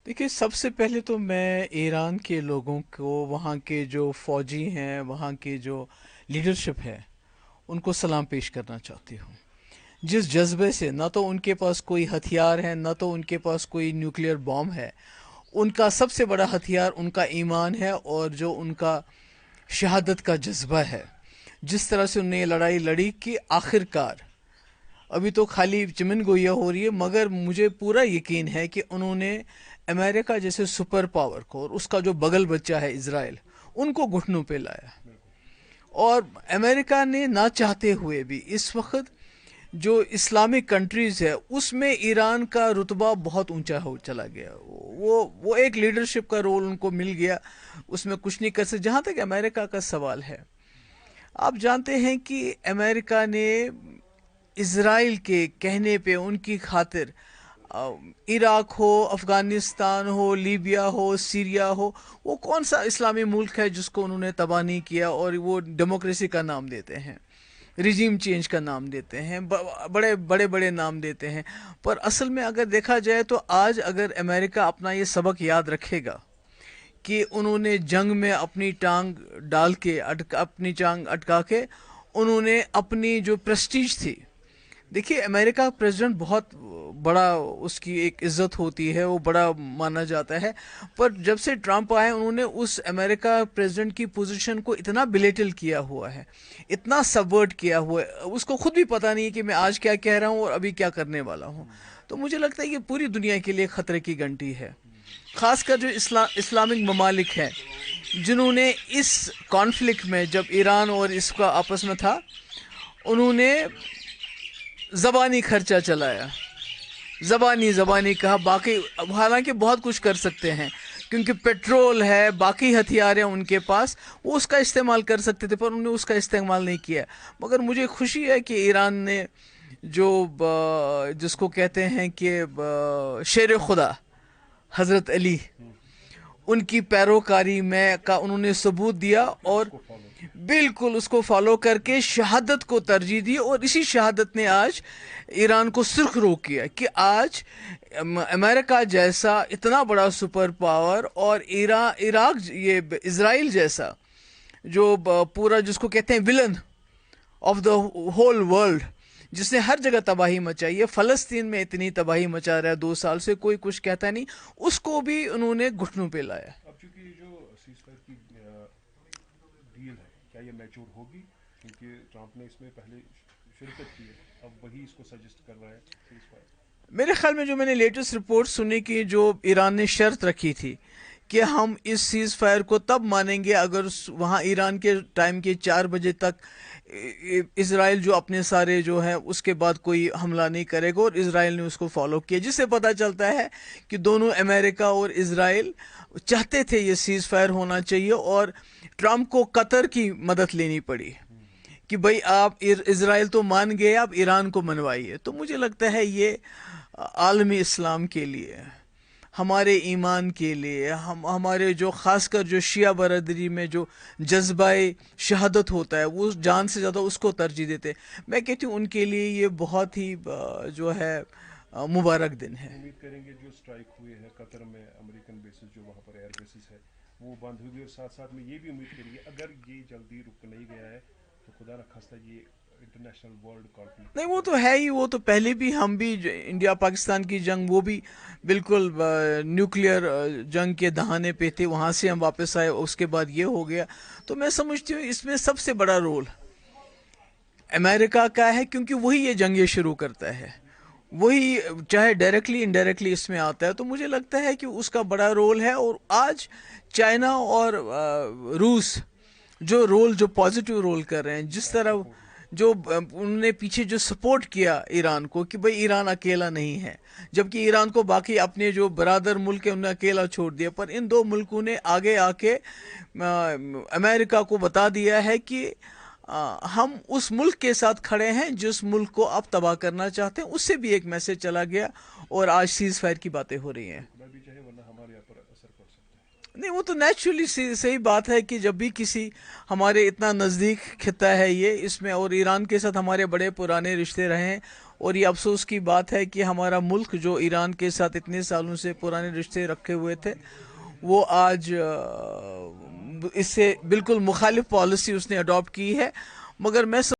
देखिए, सबसे पहले तो मैं ईरान के लोगों को, वहाँ के जो फौजी हैं, वहाँ की जो लीडरशिप है, उनको सलाम पेश करना चाहती हूँ। जिस जज्बे से, ना तो उनके पास कोई हथियार है, ना तो उनके पास कोई न्यूक्लियर बॉम्ब है। उनका सबसे बड़ा हथियार उनका ईमान है और जो उनका शहादत का जज्बा है। जिस तरह से उन्होंने ये लड़ाई लड़ी कि आखिरकार, अभी तो खाली चिमन गोइयाँ हो रही है, मगर मुझे पूरा यकीन है कि उन्होंने अमेरिका जैसे सुपर पावर को और उसका जो बगल बच्चा है इजराइल, उनको घुटनों पे लाया। और अमेरिका ने ना चाहते हुए भी इस वक्त जो इस्लामिक कंट्रीज़ है उसमें ईरान का रुतबा बहुत ऊंचा हो चला गया। वो एक लीडरशिप का रोल उनको मिल गया, उसमें कुछ नहीं कर सकते। जहाँ तक अमेरिका का सवाल है, आप जानते हैं कि अमेरिका ने इज़राइल के कहने पे, उनकी खातिर इराक हो, अफ़गानिस्तान हो, लीबिया हो, सीरिया हो, वो कौन सा इस्लामी मुल्क है जिसको उन्होंने तबाह नहीं किया? और वो डेमोक्रेसी का नाम देते हैं, रिजीम चेंज का नाम देते हैं, बड़े बड़े बड़े नाम देते हैं। पर असल में अगर देखा जाए तो आज अगर अमेरिका अपना ये सबक याद रखेगा कि उन्होंने जंग में अपनी टांग डाल के अपनी टांग अटका के उन्होंने अपनी जो प्रेस्टीज थी। देखिए, अमेरिका का प्रेसिडेंट बहुत बड़ा, उसकी एक इज्जत होती है, वो बड़ा माना जाता है। पर जब से ट्रंप आए, उन्होंने उस अमेरिका प्रेसिडेंट की पोजीशन को इतना बिलेटल किया हुआ है, इतना सबवर्ट किया हुआ है, उसको खुद भी पता नहीं है कि मैं आज क्या कह रहा हूँ और अभी क्या करने वाला हूँ। तो मुझे लगता है कि पूरी दुनिया के लिए खतरे की घंटी है। खासकर जो इस्लामिक ममालिक हैं, जिन्होंने इस कॉन्फ्लिक्ट में, जब ईरान और इसका आपस में था, उन्होंने ज़बानी खर्चा चलाया, ज़बानी ज़बानी कहा। बाकी हालांकि बहुत कुछ कर सकते हैं क्योंकि पेट्रोल है, बाकी हथियार हैं उनके पास, वो उसका इस्तेमाल कर सकते थे, पर उन्होंने उसका इस्तेमाल नहीं किया। मगर मुझे खुशी है कि ईरान ने जो जिसको कहते हैं कि शेर खुदा हज़रत अली, उनकी पैरोकारी में का उन्होंने सबूत दिया और बिल्कुल उसको फॉलो करके शहादत को तरजीह दी। और इसी शहादत ने आज ईरान को सुर्खरू किया कि आज अमेरिका जैसा इतना बड़ा सुपर पावर और इराक, ये इज़राइल जैसा जो पूरा, जिसको कहते हैं villain of the whole world, जिसने हर जगह तबाही मचाई है, फ़लस्तीन में इतनी तबाही मचा रहा है 2 साल से, कोई कुछ कहता नहीं, उसको भी उन्होंने घुटनों पे लाया। अब चूंकि जो सीज़फायर की डील है, क्या ये मैच्योर होगी? क्योंकि ट्रंप ने इसमें पहले शिरकत की है, अब वही इसको सजेस्ट कर रहा है सीज़फायर। मेरे ख्याल में जो मैंने लेटेस्ट रिपोर्ट सुनी कि जो ईरान ने शर्त रखी थी कि हम इस सीज़ फायर को तब मानेंगे अगर वहाँ ईरान के टाइम के 4 बजे तक इज़राइल जो अपने सारे जो है उसके बाद कोई हमला नहीं करेगा, और इज़राइल ने उसको फॉलो किया। जिससे पता चलता है कि दोनों, अमेरिका और इज़राइल, चाहते थे ये सीज़ फायर होना चाहिए, और ट्रंप को कतर की मदद लेनी पड़ी कि भाई आप इज़राइल तो मान गए, आप ईरान को मनवाइए। तो मुझे लगता है ये आलमी इस्लाम के लिए, हमारे ईमान के लिए, हमारे जो ख़ासकर जो शिया बरदरी में जो जज्बाए शहादत होता है, वो जान से ज़्यादा उसको तरजीह देते। मैं कहती हूँ उनके लिए ये बहुत ही जो है मुबारक दिन है। उम्मीद करेंगे जो स्ट्राइक हुए हैं कतर में, अमेरिकन बेसिस जो वहाँ पर एयर बेसिस है, वो बंद होगी। और साथ साथ में ये भी उम्मीद करेंगे अगर ये जल्दी रुक नहीं गया है तो खुदा न खास्ता ये इंटरनेशनल वर्ल्ड कॉन्फ्लिक्ट। नहीं, वो तो है ही, वो तो पहले भी हम भी इंडिया पाकिस्तान की जंग, वो भी बिल्कुल न्यूक्लियर जंग के दहाने पे थे, वहाँ से हम वापस आए, उसके बाद ये हो गया। तो मैं समझती हूँ इसमें सबसे बड़ा रोल अमेरिका का है, क्योंकि वही ये जंगें शुरू करता है, वही चाहे डायरेक्टली इनडायरेक्टली इसमें आता है। तो मुझे लगता है कि उसका बड़ा रोल है। और आज चाइना और रूस जो रोल, जो पॉजिटिव रोल कर रहे हैं, जिस तरह जो उन्होंने पीछे जो सपोर्ट किया ईरान को कि भाई ईरान अकेला नहीं है, जबकि ईरान को बाकी अपने जो बरादर मुल्क है उन्होंने अकेला छोड़ दिया, पर इन दो मुल्कों ने आगे आके अमेरिका को बता दिया है कि हम उस मुल्क के साथ खड़े हैं जिस मुल्क को आप तबाह करना चाहते हैं। उससे भी एक मैसेज चला गया और आज सीज फायर की बातें हो रही हैं। खुदा भी चाहे वरना हमारे यहाँ पर असर पड़ सकता है। नहीं, वो तो नेचुरली सही बात है कि जब भी किसी, हमारे इतना नज़दीक खिता है ये, इसमें और ईरान के साथ हमारे बड़े पुराने रिश्ते रहे हैं, اور یہ افسوس کی بات ہے کہ ہمارا ملک جو ایران کے ساتھ اتنے سالوں سے پرانے رشتے رکھے ہوئے تھے، وہ آج اس سے بالکل مخالف پالیسی اس نے اڈاپٹ کی ہے. مگر میں